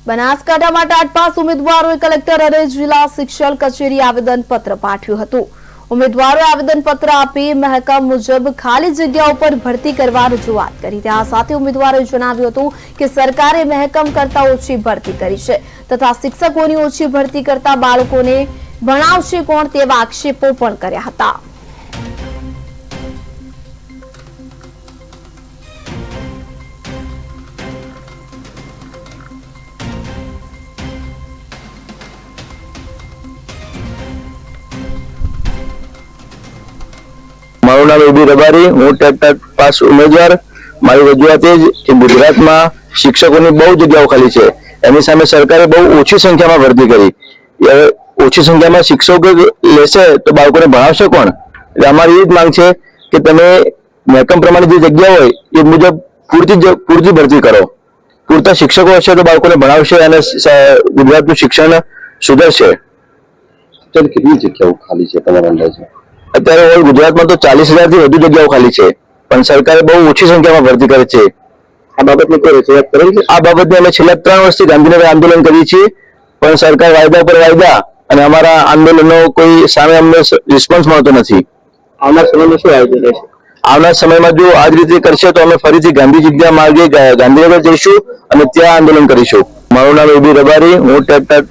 બનાસકાંઠામાં ટાટપાસ ઉમેદવારોએ કલેક્ટર અને જિલ્લા શિક્ષણ કચેરી આવેદનપત્ર પાઠવ્યું હતું। ઉમેદવારોએ આવેદનપત્ર આપી મહેકમ મુજબ ખાલી જગ્યાઓ પર ભરતી કરવા રજૂઆત કરી। ત્યાં સાથે ઉમેદવારોએ જણાવ્યું હતું કે સરકારે મહેકમ કરતા ઓછી ભરતી કરી છે તથા શિક્ષકોની ઓછી ભરતી કરતા બાળકોને ભણાવશે કોણ તેવા આક્ષેપો પણ કર્યા હતા। મારું નામ એબી રબારી, હું ટેટ પાસ ઉમેદવાર। મારી રજૂઆત એ જ કે ગુજરાતમાં શિક્ષકોની બહુ જગ્યાઓ ખાલી છે, એની સામે સરકારે બહુ ઓછી સંખ્યામાં ભરતી કરી। ઓછી સંખ્યામાં શિક્ષકો લેશે તો બાળકોને ભણાવશે કોણ? એટલે અમારી એ જ માંગ છે કે તમે મહેકમ પ્રમાણે જે જગ્યા હોય એ મુજબ પૂરતી ભરતી કરો। પૂરતા શિક્ષકો હશે તો બાળકોને ભણાવશે અને ગુજરાતનું શિક્ષણ સુધરશે। કેટલી જગ્યાઓ ખાલી છે તમારા અંદાજે? અત્યારે ઓલ ગુજરાતમાં તો 40,000 થી વધુ જગ્યાઓ ખાલી છે, પણ સરકારે બહુ ઓછી સંખ્યામાં ભરતી કરે છે। આ બાબતની કોઈ રજૂઆત કરેલી છે? આ બાબતે અમે છેલ્લા 3 વર્ષથી ગાંધીનગર આંદોલન કરીએ છીએ, પણ સરકાર વાયદા પર વાયદા અને અમારા આંદોલનનો કોઈ સામે અમને રિસ્પોન્સ મળતો નથી। આવનાર સમયમાં શું આયોજન રહેશે? આવનાર સમયમાં જો આ જ રીતે કરશે તો અમે ફરીથી ગાંધી જગ્યા માર્ગે ગાંધીનગર જઈશું અને ત્યાં આંદોલન કરીશું। મારું નામ એબી રબારી, હું ટેટ